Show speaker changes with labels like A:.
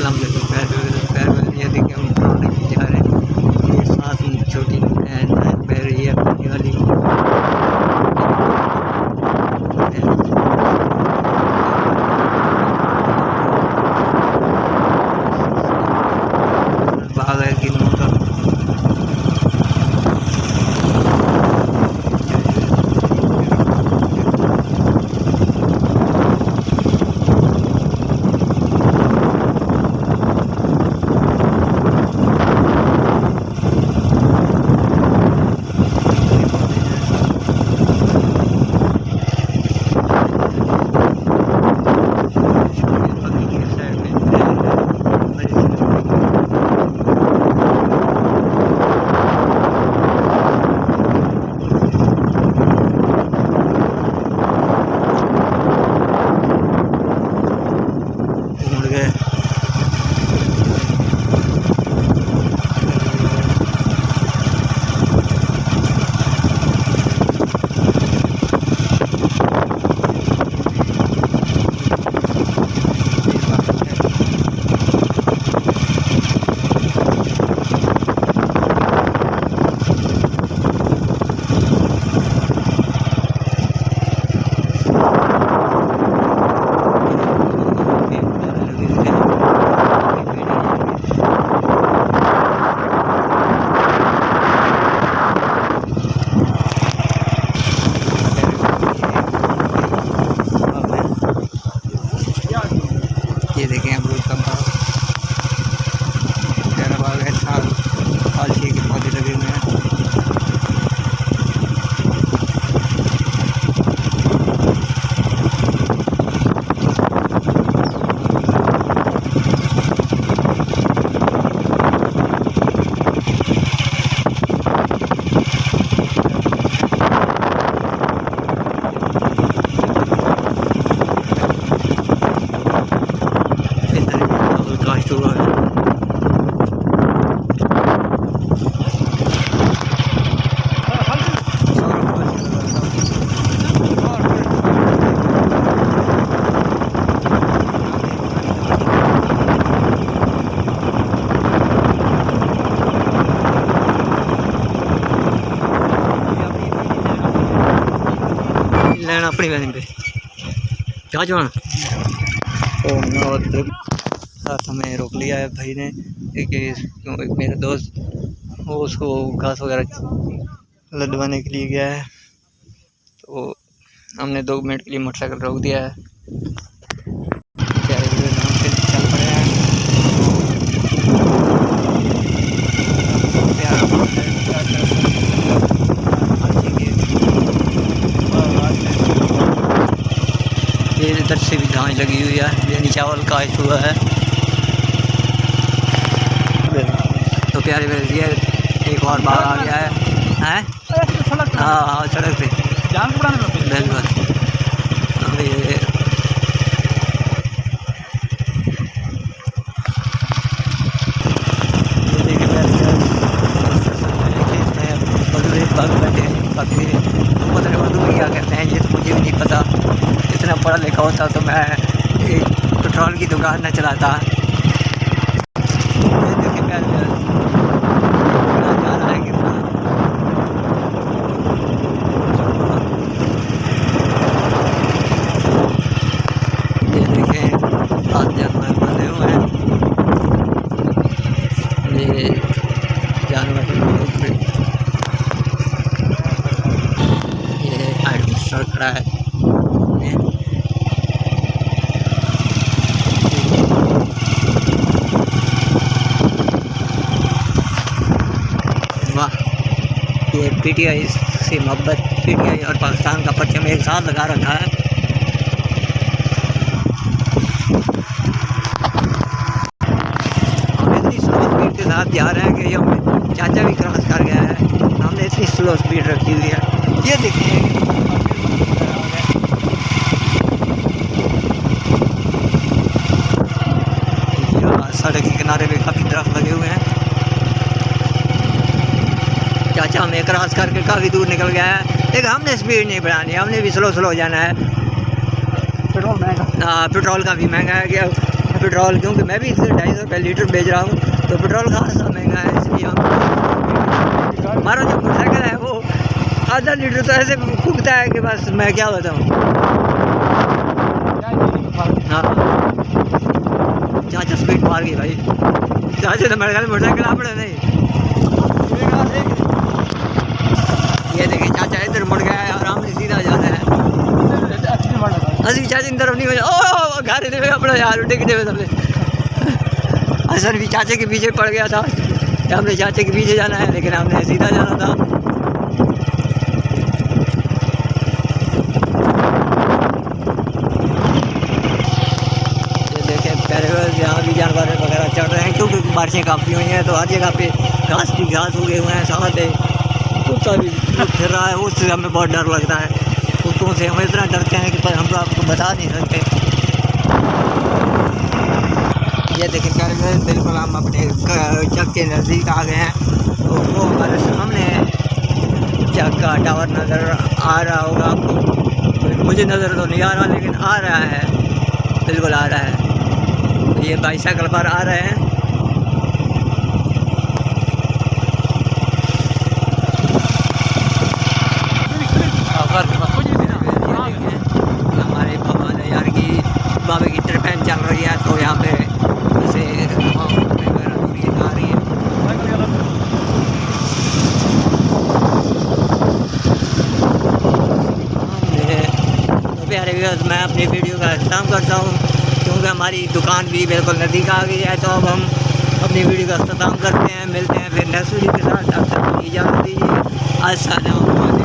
A: हम पैर ये देखिए हम पुराने जा रहे हैं। ये साथ ही छोटी पैर ये अपनी वाली बाग है किलों का। ये देखें अमरूद का बाग, प्यारा बाग है। फालसी के पौधे लगे हुए हैं। लेना अपनी वजह पे क्या जान साथ हमें रोक लिया है भाई ने कि एक मेरा दोस्त वो उसको घास वगैरह लदवाने के लिए गया है, तो हमने 2 मिनट के लिए मोटरसाइकिल रोक दिया है। नाम से चल पड़े हैं। ये इधर से भी घास लगी हुई है, यानी चावल का हुआ है। तो प्यारे ये एक और बाग आ गया है। हाँ सड़क पे बिल्कुल। अब ये बाग बैठे हैं काफ़ी पता नहीं क्या कहते हैं, ये तो मुझे भी नहीं पता। इतना पढ़ा लिखा होता तो मैं एक पेट्रोल की दुकान न चलाता। ये देखिए प्यारे जा रहा है कितना। ये देखें हाथ जानवर बंधे हुए हैं। ये जानवर सड़क खड़ा है। वाह, ये पीटीआई से मोहब्बत, पीटीआई और पाकिस्तान का परचम एक साथ लगा रखा है। हम इतनी स्लो स्पीड के साथ जा रहे हैं कि ये चाचा भी क्रॉस कर गया है। हमने इतनी स्लो स्पीड रखी हुई है। ये देखिए सड़क के किनारे पे काफ़ी दरख्त लगे हुए हैं। चाचा हमें क्रॉस करके काफ़ी दूर निकल गया है, लेकिन हमने स्पीड नहीं बढ़ानी, हमने भी स्लो जाना है। पेट्रोल महंगा, हाँ पेट्रोल का भी महंगा है कि पेट्रोल पेट्रोल, क्योंकि मैं भी इसे 250 रुपये लीटर बेच रहा हूँ, तो पेट्रोल खासा महंगा है, इसलिए हम हमारा जो मोटरसाइकिल है वो आधा लीटर तो ऐसे फूकता है कि बस मैं क्या बताऊँ। हाँ चाचा स्पीड मार गई भाई, चाचा तो मेरे ख्याल मोटरसाइकिल आपने नहीं। ये देखिए चाचा इधर मुड़ गया है और हमने सीधा जाना है। असली चाचा इन तरफ नहीं हो जाए, ओ घर दे अपना यार डिग दे सबने। असल भी चाचे के पीछे पड़ गया था, हमने चाचे के पीछे जाना है लेकिन हमने सीधा जाना था। ये देखें पहले यहाँ भी जानवर वगैरह चढ़ रहे हैं, क्योंकि बारिशें काफ़ी हुई हैं तो हर जगह पे घास उगे हुए हैं। साथ कुत्ता भी फिर रहा है, उससे हमें बहुत डर लगता है। कुत्तों से हम इतना डरते हैं कि हम आपको बता नहीं सकते। ये देखिए बिल्कुल हम अपने चक के नज़दीक आ गए हैं, तो वो हमारे सामने चक का टावर नज़र आ रहा होगा आपको, मुझे नज़र तो नहीं आ रहा लेकिन आ रहा है, बिल्कुल आ रहा है। तो ये बाईसाइकिल पर आ रहे हैं। हमारे बाबा ने यार की बाबा की ट्रिपें चल रही है, तो यहाँ पे जैसे वगैरह आ रही है। प्यारे व्यूअर्स, मैं अपनी वीडियो का इख्तिताम करता हूँ, क्योंकि हमारी दुकान भी बिल्कुल नज़दीक आ गई है। तो अब हम अपनी वीडियो का इख्तिताम करते हैं, मिलते हैं फिर नेक्स्ट वीडियो के साथ। तब तक इजाज़त दीजिए। अस्सलाम वालेकुम।